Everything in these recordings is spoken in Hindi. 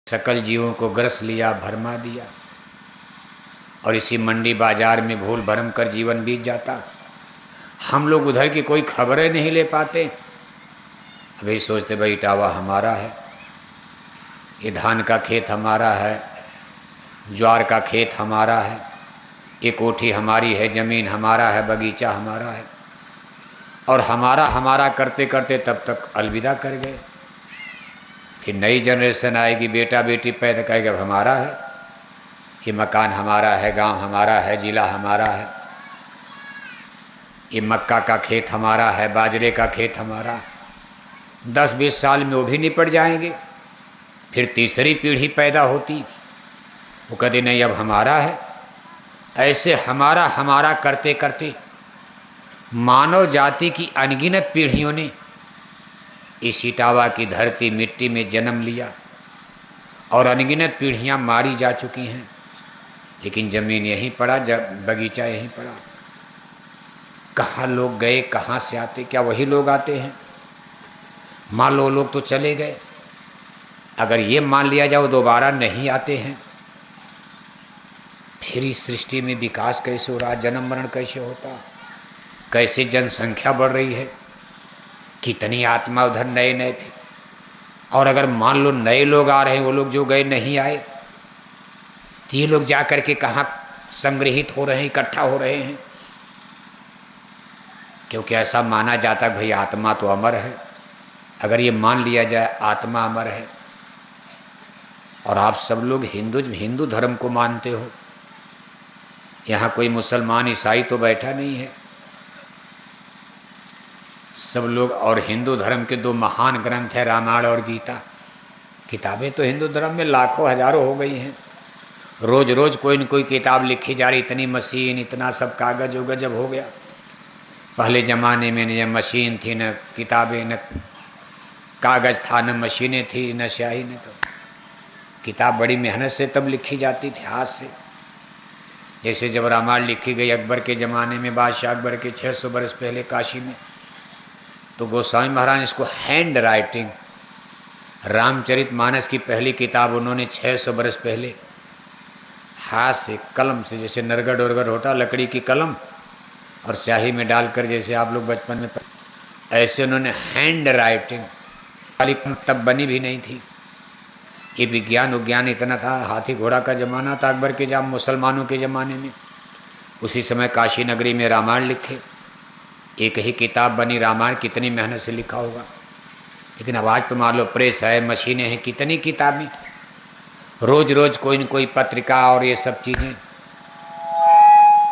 सकल जीवों को ग्रस लिया, भरमा दिया, और इसी मंडी बाजार में भूल भरम कर जीवन बीत जाता। हम लोग उधर की कोई खबरें नहीं ले पाते। अभी सोचते भाई इटावा हमारा है, ये धान का खेत हमारा है, ज्वार का खेत हमारा है, ये कोठी हमारी है, ज़मीन हमारा है, बगीचा हमारा है, और हमारा हमारा करते करते तब तक अलविदा कर गए। फिर नई जनरेशन आएगी, बेटा बेटी पैदा करेगा, अब हमारा है, ये मकान हमारा है, गांव हमारा है, जिला हमारा है, ये मक्का का खेत हमारा है, बाजरे का खेत हमारा। 10-20 साल में वो भी निपट जाएंगे। फिर तीसरी पीढ़ी पैदा होती, वो कहते नहीं अब हमारा है। ऐसे हमारा हमारा करते करते मानव जाति की अनगिनत पीढ़ियों ने इस इटावा की धरती मिट्टी में जन्म लिया और अनगिनत पीढ़ियां मारी जा चुकी हैं, लेकिन ज़मीन यहीं पड़ा, जब बगीचा यहीं पड़ा। कहाँ लोग गए, कहाँ से आते? क्या वही लोग आते हैं? मान लो लोग तो चले गए, अगर ये मान लिया जाए वो दोबारा नहीं आते हैं, फिर इस सृष्टि में विकास कैसे हो रहा, जन्म मरण कैसे होता, कैसे जनसंख्या बढ़ रही है, कितनी आत्मा उधर नए नए थे। और अगर मान लो नए लोग आ रहे हैं, वो लोग जो गए नहीं आए, तो ये लोग जा कर के कहाँ संग्रहित हो रहे हैं, इकट्ठा हो रहे हैं? क्योंकि ऐसा माना जाता है भाई आत्मा तो अमर है। अगर ये मान लिया जाए आत्मा अमर है, और आप सब लोग हिंदू धर्म को मानते हो, यहाँ कोई मुसलमान ईसाई तो बैठा नहीं है, सब लोग। और हिंदू धर्म के 2 महान ग्रंथ हैं, रामायण और गीता। किताबें तो हिंदू धर्म में लाखों हजारों हो गई हैं, रोज रोज कोई न कोई किताब लिखी जा रही। इतनी मशीन, इतना सब कागज हो गजब हो गया। पहले ज़माने में न मशीन थी, न किताबें, न कागज़ था, न मशीनें थी, न स्याही, न तो किताब बड़ी मेहनत से तब लिखी जाती थी, हाथ से। जैसे जब रामायण लिखी गई अकबर के ज़माने में, बादशाह अकबर के 600 बरस पहले काशी में, तो गोस्वामी महाराज इसको हैंड राइटिंग, रामचरितमानस की पहली किताब उन्होंने 600 बरस पहले हाथ से कलम से, जैसे नरगढ़ उरगढ़ होता लकड़ी की कलम और स्याही में डालकर, जैसे आप लोग बचपन में, ऐसे उन्होंने हैंड राइटिंग वाली तब बनी भी नहीं थी। ये विज्ञान उज्ञान इतना था, हाथी घोड़ा का ज़माना था अकबर के, जब मुसलमानों के ज़माने में, उसी समय काशी नगरी में रामायण लिखे, एक ही किताब बनी रामायण। कितनी मेहनत से लिखा होगा। लेकिन अब आज तो मान लो प्रेस है, मशीनें हैं, कितनी किताबें, रोज रोज कोई न कोई पत्रिका और ये सब चीज़ें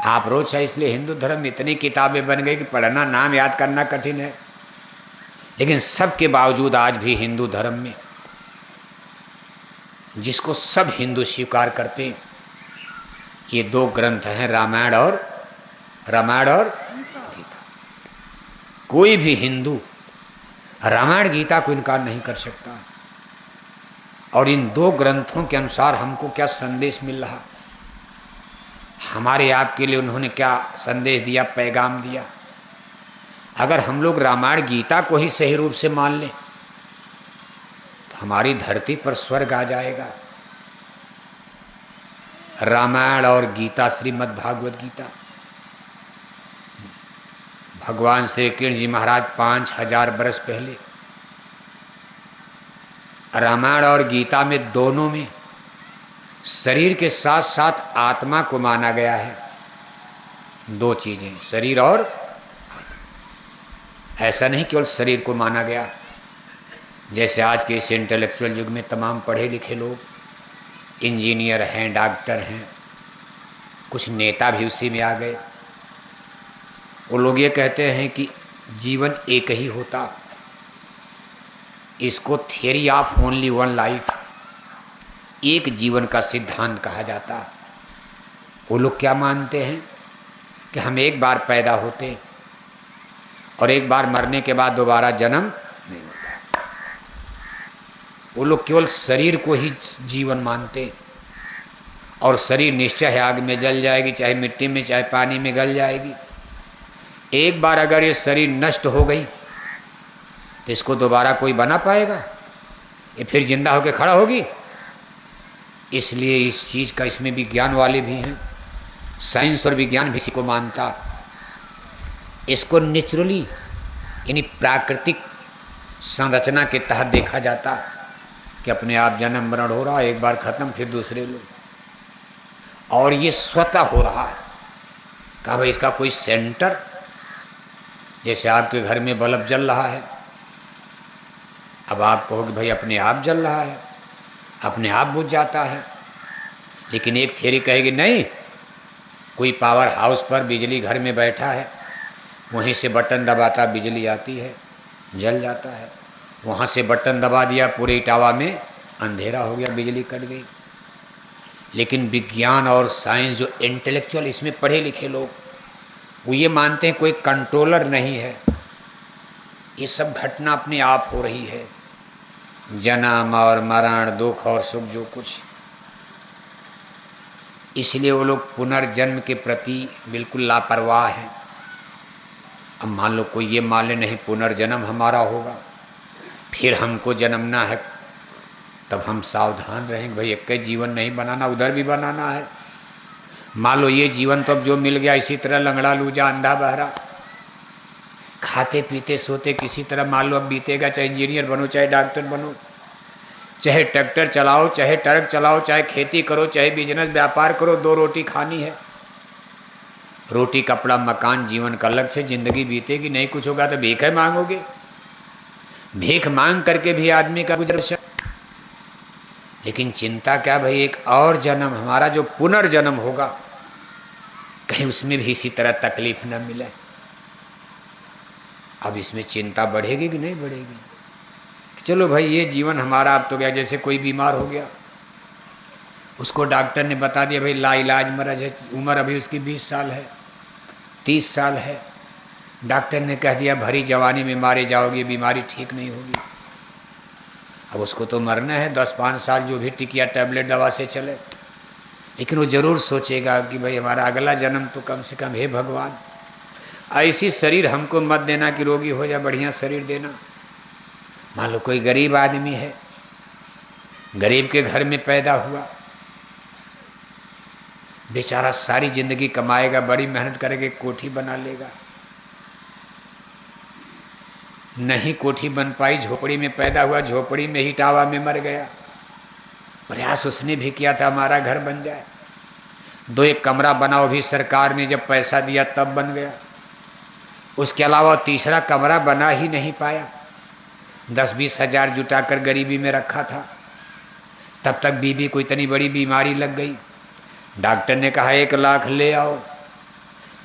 आप रोज है। इसलिए हिंदू धर्म में इतनी किताबें बन गई कि पढ़ना, नाम याद करना कठिन है। लेकिन सब के बावजूद आज भी हिंदू धर्म में, जिसको सब हिंदू स्वीकार करते हैं, ये 2 ग्रंथ हैं, रामायण और गीता। कोई भी हिंदू रामायण गीता को इनकार नहीं कर सकता। और इन 2 ग्रंथों के अनुसार हमको क्या संदेश मिल रहा, हमारे आपके लिए उन्होंने क्या संदेश दिया, पैगाम दिया। अगर हम लोग रामायण गीता को ही सही रूप से मान लें तो हमारी धरती पर स्वर्ग आ जाएगा। रामायण और गीता, श्रीमद् भागवत गीता, भगवान श्री कृष्ण जी महाराज 5000 बरस पहले रामायण और गीता में, दोनों में शरीर के साथ साथ आत्मा को माना गया है। 2 चीज़ें, शरीर और आत्मा। ऐसा नहीं केवल शरीर को माना गया, जैसे आज के इस इंटेलेक्चुअल युग में तमाम पढ़े लिखे लोग इंजीनियर हैं, डॉक्टर हैं, कुछ नेता भी उसी में आ गए। वो लोग ये कहते हैं कि जीवन एक ही होता, इसको theory of only one life, एक जीवन का सिद्धांत कहा जाता। वो लोग क्या मानते हैं कि हम एक बार पैदा होते और एक बार मरने के बाद दोबारा जन्म नहीं होता। वो लोग केवल शरीर को ही जीवन मानते, और शरीर निश्चय है आग में जल जाएगी, चाहे मिट्टी में, चाहे पानी में गल जाएगी। एक बार अगर ये शरीर नष्ट हो गई तो इसको दोबारा कोई बना पाएगा? ये फिर जिंदा होकर खड़ा होगी? इसलिए इस चीज़ का इसमें विज्ञान वाले भी हैं, साइंस और विज्ञान भी इसी को मानता। इसको नेचुरली यानी प्राकृतिक संरचना के तहत देखा जाता कि अपने आप जन्म मरण हो रहा, एक बार खत्म फिर दूसरे लोग, और ये स्वतः हो रहा है। कहा भाई इसका कोई सेंटर, जैसे आपके घर में बल्ब जल रहा है, अब आप कहोगे भाई अपने आप जल रहा है, अपने आप बुझ जाता है। लेकिन एक थियरी कहेगी नहीं, कोई पावर हाउस पर बिजली घर में बैठा है, वहीं से बटन दबाता बिजली आती है, जल जाता है। वहाँ से बटन दबा दिया, पूरे इटावा में अंधेरा हो गया, बिजली कट गई। लेकिन विज्ञान और साइंस जो इंटेलेक्चुअल इसमें पढ़े लिखे लोग, वो ये मानते हैं कोई कंट्रोलर नहीं है, ये सब घटना अपने आप हो रही है, जन्म और मरण, दुख और सुख जो कुछ। इसलिए वो लोग पुनर्जन्म के प्रति बिल्कुल लापरवाह हैं। अब मान लो कोई ये मान ले नहीं पुनर्जन्म हमारा होगा, फिर हमको जन्मना है, तब हम सावधान रहेंगे भाई एक जीवन नहीं बनाना, उधर भी बनाना है। मान लो ये जीवन तो अब जो मिल गया इसी तरह लंगड़ा लूजा अंधा बहरा खाते पीते सोते किसी तरह मान लो अब बीतेगा, चाहे इंजीनियर बनो चाहे डॉक्टर बनो, चाहे ट्रैक्टर चलाओ चाहे ट्रक चलाओ, चाहे खेती करो चाहे बिजनेस व्यापार करो, दो रोटी खानी है। रोटी कपड़ा मकान जीवन का लक्ष्य, जिंदगी बीतेगी, नहीं कुछ होगा तो भीख है मांगोगे, भीख मांग करके भी आदमी का गुजर। लेकिन चिंता क्या भाई एक और जन्म हमारा जो पुनर्जन्म होगा, कहीं उसमें भी इसी तरह तकलीफ न मिले। अब इसमें चिंता बढ़ेगी कि नहीं बढ़ेगी? चलो भाई ये जीवन हमारा अब तो गया, जैसे कोई बीमार हो गया, उसको डॉक्टर ने बता दिया भाई लाइलाज मरज है, उम्र अभी उसकी 20 साल है 30 साल है, डॉक्टर ने कह दिया भरी जवानी में मारे जाओगे, बीमारी ठीक नहीं होगी। अब उसको तो मरना है, 10-5 साल जो भी टिकिया टैबलेट दवा से चले, लेकिन वो ज़रूर सोचेगा कि भाई हमारा अगला जन्म तो कम से कम हे भगवान ऐसी शरीर हमको मत देना कि रोगी हो जाए, बढ़िया शरीर देना। मान लो कोई गरीब आदमी है, गरीब के घर में पैदा हुआ, बेचारा सारी जिंदगी कमाएगा, बड़ी मेहनत करेगा, कोठी बना लेगा, नहीं कोठी बन पाई, झोपड़ी में पैदा हुआ, झोपड़ी में ही टावा में मर गया। प्रयास उसने भी किया था हमारा घर बन जाए, 2-1 कमरा बनाओ भी सरकार ने जब पैसा दिया तब बन गया, उसके अलावा तीसरा कमरा बना ही नहीं पाया। 10-20 हज़ार जुटाकर गरीबी में रखा था, तब तक बीबी को इतनी बड़ी बीमारी लग गई, डॉक्टर ने कहा 1 लाख ले आओ,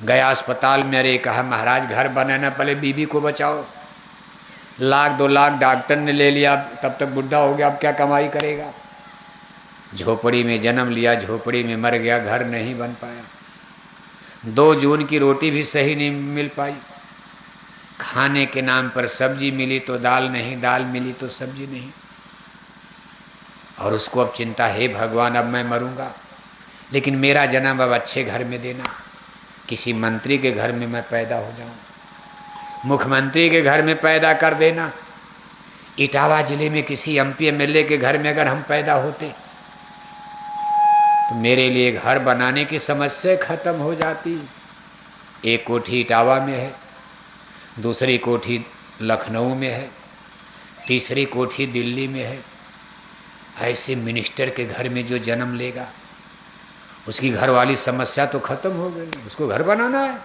गया अस्पताल में, अरे कहा महाराज घर बनाना पहले बीबी को बचाओ, 1 लाख 2 लाख डॉक्टर ने ले लिया, तब तक बुढ़ा हो गया, अब क्या कमाई करेगा। झोपड़ी में जन्म लिया, झोपड़ी में मर गया, घर नहीं बन पाया, 2 जून की रोटी भी सही नहीं मिल पाई, खाने के नाम पर सब्जी मिली तो दाल नहीं, दाल मिली तो सब्जी नहीं। और उसको अब चिंता है भगवान अब मैं मरूंगा, लेकिन मेरा जन्म अब अच्छे घर में देना, किसी मंत्री के घर में मैं पैदा हो जाऊं, मुख्यमंत्री के घर में पैदा कर देना, इटावा जिले में किसी एमपी एमएलए के घर में अगर हम पैदा होते तो मेरे लिए घर बनाने की समस्या खत्म हो जाती। एक कोठी इटावा में है, दूसरी कोठी लखनऊ में है, तीसरी कोठी दिल्ली में है। ऐसे मिनिस्टर के घर में जो जन्म लेगा उसकी घर वाली समस्या तो खत्म हो गई, उसको घर बनाना है,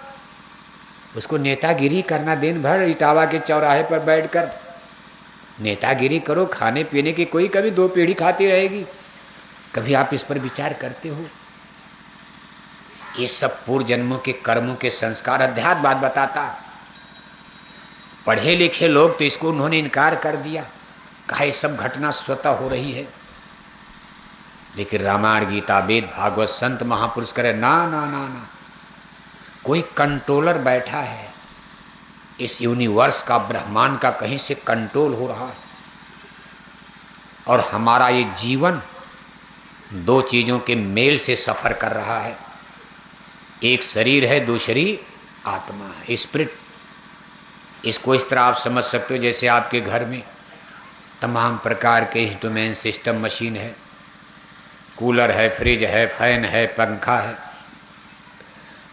उसको नेतागिरी करना, दिन भर इटावा के चौराहे पर बैठकर नेतागिरी करो, खाने पीने की कोई कभी 2 पीढ़ी खाती रहेगी। कभी आप इस पर विचार करते हो? ये सब पूर्व जन्मों के कर्मों के संस्कार अध्यात्म बात बताता। पढ़े लिखे लोग तो इसको उन्होंने इनकार कर दिया, कहा ये सब घटना स्वतः हो रही है। लेकिन रामायण गीता वेद भागवत संत महापुरुष करे ना ना ना ना, कोई कंट्रोलर बैठा है, इस यूनिवर्स का ब्रह्मांड का कहीं से कंट्रोल हो रहा है। और हमारा ये जीवन 2 चीज़ों के मेल से सफ़र कर रहा है, एक शरीर है, दूसरी आत्मा है, स्पिरिट। इसको इस तरह आप समझ सकते हो जैसे आपके घर में तमाम प्रकार के इंस्ट्रूमेंट सिस्टम मशीन है, कूलर है, फ्रिज है, फैन है, पंखा है,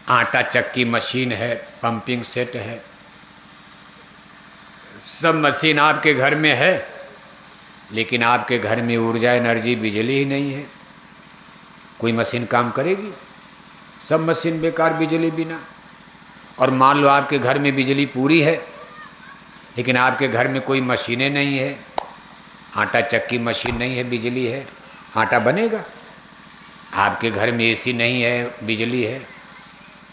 आटा चक्की मशीन है, पंपिंग सेट है, सब मशीन आपके घर में है, लेकिन आपके घर में ऊर्जा, एनर्जी, बिजली ही नहीं है। कोई मशीन काम करेगी? सब मशीन बेकार बिजली बिना। और मान लो आपके घर में बिजली पूरी है, लेकिन आपके घर में कोई मशीनें नहीं है, आटा चक्की मशीन नहीं है, बिजली है, आटा बनेगा? आपके घर में एसी नहीं है, बिजली है,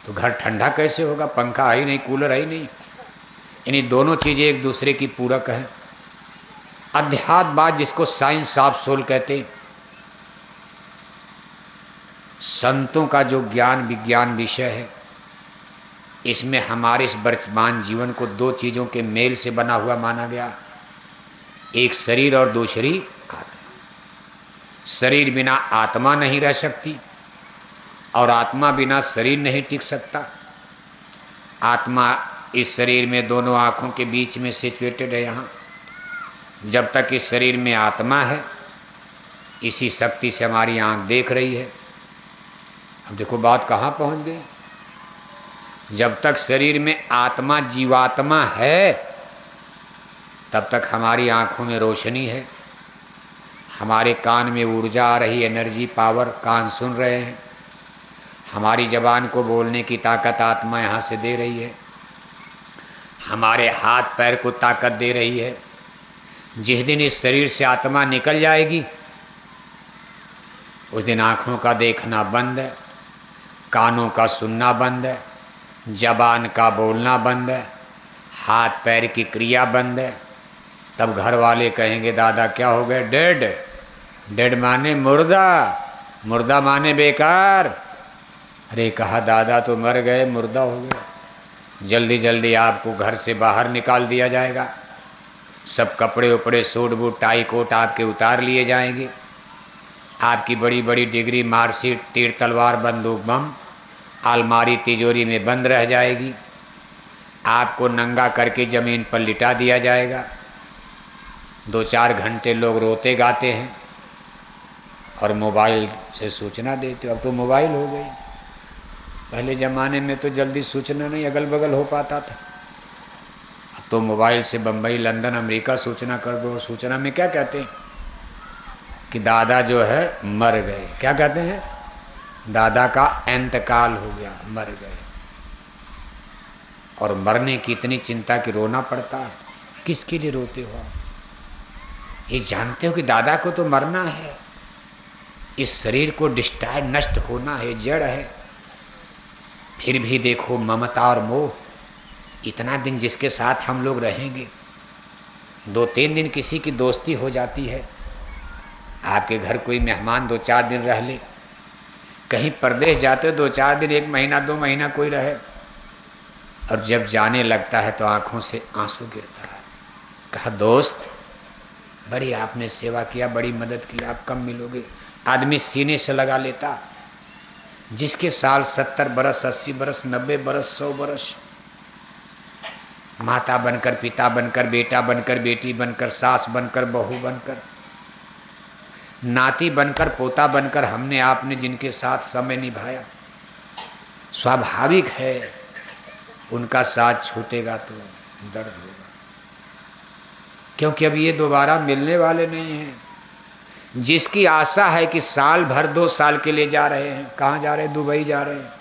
तो घर ठंडा कैसे होगा? पंखा है ही नहीं, कूलर है ही नहीं। यानी दोनों चीज़ें एक दूसरे की पूरक हैं। अध्यात्मवाद, जिसको साइंस ऑफ सोल कहते हैं, संतों का जो ज्ञान विज्ञान विषय है, इसमें हमारे इस वर्तमान जीवन को दो चीज़ों के मेल से बना हुआ माना गया, एक शरीर और दूसरी आत्मा। शरीर बिना आत्मा नहीं रह सकती और आत्मा बिना शरीर नहीं टिक सकता। आत्मा इस शरीर में दोनों आँखों के बीच में सिचुएटेड है। यहाँ जब तक इस शरीर में आत्मा है, इसी शक्ति से हमारी आँख देख रही है। अब देखो बात कहाँ पहुँच गई। जब तक शरीर में आत्मा जीवात्मा है, तब तक हमारी आँखों में रोशनी है, हमारे कान में ऊर्जा आ रही, एनर्जी, पावर, कान सुन रहे हैं, हमारी जबान को बोलने की ताकत आत्मा यहाँ से दे रही है, हमारे हाथ पैर को ताकत दे रही है। जिस दिन इस शरीर से आत्मा निकल जाएगी, उस दिन आँखों का देखना बंद है, कानों का सुनना बंद है, जबान का बोलना बंद है, हाथ पैर की क्रिया बंद है। तब घर वाले कहेंगे दादा क्या हो गए? डेड। डेड माने मुर्दा, मुर्दा माने बेकार। अरे कहा दादा तो मर गए, मुर्दा हो गए। जल्दी जल्दी आपको घर से बाहर निकाल दिया जाएगा, सब कपड़े उपड़े, सूट बूट, टाई कोट आपके उतार लिए जाएंगे, आपकी बड़ी बड़ी डिग्री, मार्कशीट, तीर तलवार, बंदूक, बम अलमारी तिजोरी में बंद रह जाएगी, आपको नंगा करके ज़मीन पर लिटा दिया जाएगा। 2-4 घंटे लोग रोते गाते हैं और मोबाइल से सूचना देते हो। अब तो मोबाइल हो गई, पहले ज़माने में तो जल्दी सूचना नहीं अगल बगल हो पाता था। अब तो मोबाइल से बम्बई, लंदन, अमेरिका सूचना कर दो। सूचना में क्या कहते हैं कि दादा जो है मर गए। क्या कहते हैं? दादा का इंतकाल हो गया, मर गए। और मरने की इतनी चिंता कि रोना पड़ता है। किसके लिए रोते हो आप? ये जानते हो कि दादा को तो मरना है, इस शरीर को डिस्ट्रॉय, नष्ट होना है, जड़ है। फिर भी देखो ममता और मोह, इतना दिन जिसके साथ हम लोग रहेंगे, 2-3 दिन किसी की दोस्ती हो जाती है, आपके घर कोई मेहमान 2-4 दिन रह ले, कहीं परदेश जाते हो 2-4 दिन, 1 महीना 2 महीना कोई रहे, और जब जाने लगता है तो आँखों से आंसू गिरता है। कहा दोस्त बड़ी आपने सेवा किया, बड़ी मदद की, आप कब मिलोगे? आदमी सीने से लगा लेता। जिसके साल 70 बरस, 80 बरस, 90 बरस, 100 बरस, माता बनकर, पिता बनकर, बेटा बनकर, बेटी बनकर, सास बनकर, बहू बनकर, नाती बनकर, पोता बनकर, हमने आपने जिनके साथ समय निभाया, स्वाभाविक है उनका साथ छूटेगा तो दर्द होगा, क्योंकि अब ये दोबारा मिलने वाले नहीं हैं। जिसकी आशा है कि साल भर 2 साल के लिए जा रहे हैं, कहाँ जा रहे हैं? दुबई जा रहे हैं,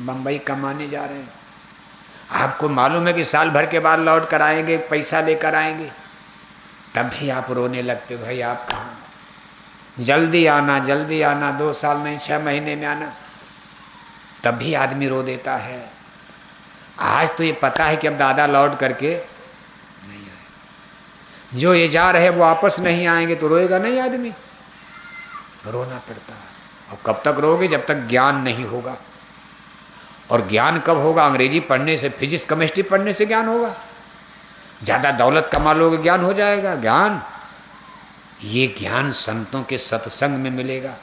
बम्बई कमाने जा रहे हैं। आपको मालूम है कि साल भर के बाद लौट कर आएंगे, पैसा लेकर आएंगे, तब भी आप रोने लगते हो, भाई आप कहाँ? जल्दी आना, जल्दी आना, 2 साल नहीं 6 महीने में आना। तब भी आदमी रो देता है। आज तो ये पता है कि अब दादा लौट करके नहीं आए, जो ये जा रहे वो वापस नहीं आएंगे, तो रोएगा नहीं आदमी? रोना पड़ता है। और कब तक रोगे? जब तक ज्ञान नहीं होगा। और ज्ञान कब होगा? अंग्रेजी पढ़ने से, फिजिक्स केमिस्ट्री पढ़ने से ज्ञान होगा। ज़्यादा दौलत कमा लोगे, ज्ञान हो जाएगा? ज्ञान, ये ज्ञान संतों के सत्संग में मिलेगा।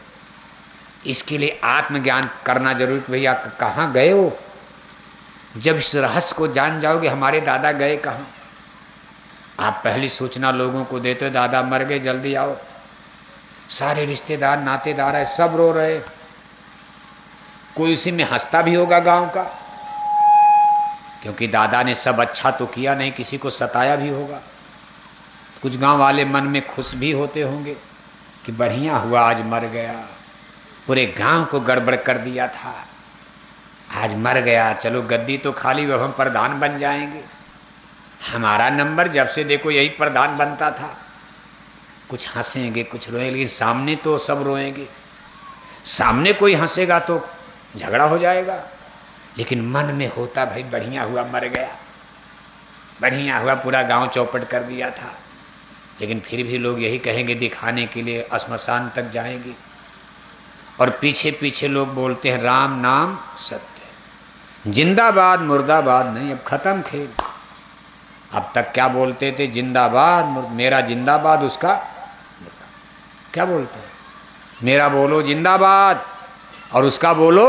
इसके लिए आत्मज्ञान करना जरूरी। भैया कहाँ गए हो? जब इस रहस्य को जान जाओगे हमारे दादा गए कहाँ, आप पहली सूचना लोगों को देते हो, दादा मर गए, जल्दी आओ। सारे रिश्तेदार नातेदार है, सब रो रहे। कोई उसी में हंसता भी होगा गांव का, क्योंकि दादा ने सब अच्छा तो किया नहीं, किसी को सताया भी होगा। कुछ गांव वाले मन में खुश भी होते होंगे कि बढ़िया हुआ आज मर गया, पूरे गांव को गड़बड़ कर दिया था, आज मर गया, चलो गद्दी तो खाली, अब हम प्रधान बन जाएंगे। हमारा नंबर जब से देखो यही प्रधान बनता था। कुछ हंसेंगे कुछ रोएंगे, लेकिन सामने तो सब रोएंगे। सामने कोई हंसेगा तो झगड़ा हो जाएगा, लेकिन मन में होता भाई बढ़िया हुआ मर गया, बढ़िया हुआ पूरा गांव चौपट कर दिया था। लेकिन फिर भी लोग यही कहेंगे, दिखाने के लिए श्मशान तक जाएंगे। और पीछे पीछे लोग बोलते हैं राम नाम सत्य, जिंदाबाद मुर्दाबाद नहीं, अब खत्म खेल। अब तक क्या बोलते थे, जिंदाबाद, मेरा जिंदाबाद उसका मुर्दाबाद। क्या बोलते हैं, मेरा बोलो जिंदाबाद और उसका बोलो।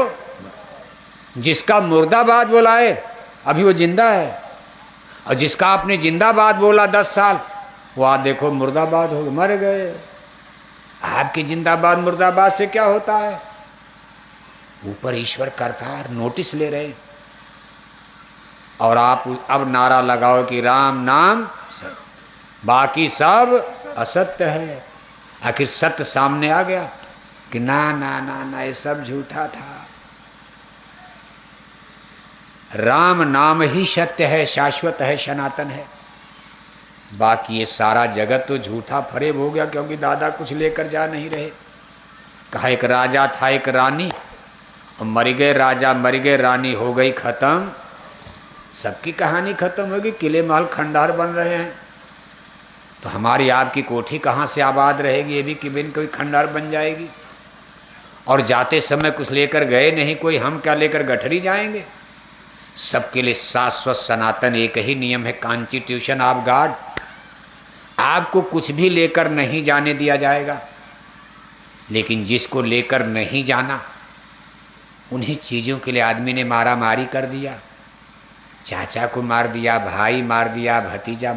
जिसका मुर्दाबाद बोला है अभी वो जिंदा है, और जिसका आपने जिंदाबाद बोला 10 साल, वो आज देखो मुर्दाबाद हो गए, मर गए। आपकी जिंदाबाद मुर्दाबाद से क्या होता है? ऊपर ईश्वर करतार नोटिस ले रहे, और आप अब नारा लगाओ कि राम नाम सत्य, बाकी सब असत्य है। आखिर सत्य सामने आ गया कि ना ना ना ना, ये सब झूठा था। राम नाम ही सत्य है, शाश्वत है, सनातन है। बाकी ये सारा जगत तो झूठा फरेब हो गया, क्योंकि दादा कुछ लेकर जा नहीं रहे। कहा एक राजा था एक रानी, और मर गए राजा मर गए रानी, हो गई खत्म, सबकी कहानी खत्म होगी। किले महल खंडहर बन रहे हैं, तो हमारी आपकी कोठी कहाँ से आबाद रहेगी? ये भी कि बिन कोई खंडहर बन जाएगी। और जाते समय कुछ लेकर गए नहीं कोई, हम क्या लेकर गठरी जाएंगे? सबके लिए शाश्वत सनातन एक ही नियम है, कॉन्स्टिट्यूशन ऑफ गॉड। आपको कुछ भी लेकर नहीं जाने दिया जाएगा, लेकिन जिसको लेकर नहीं जाना, उन्हीं चीज़ों के लिए आदमी ने मारा मारी कर दिया। चाचा को मार दिया, भाई मार दिया, भतीजा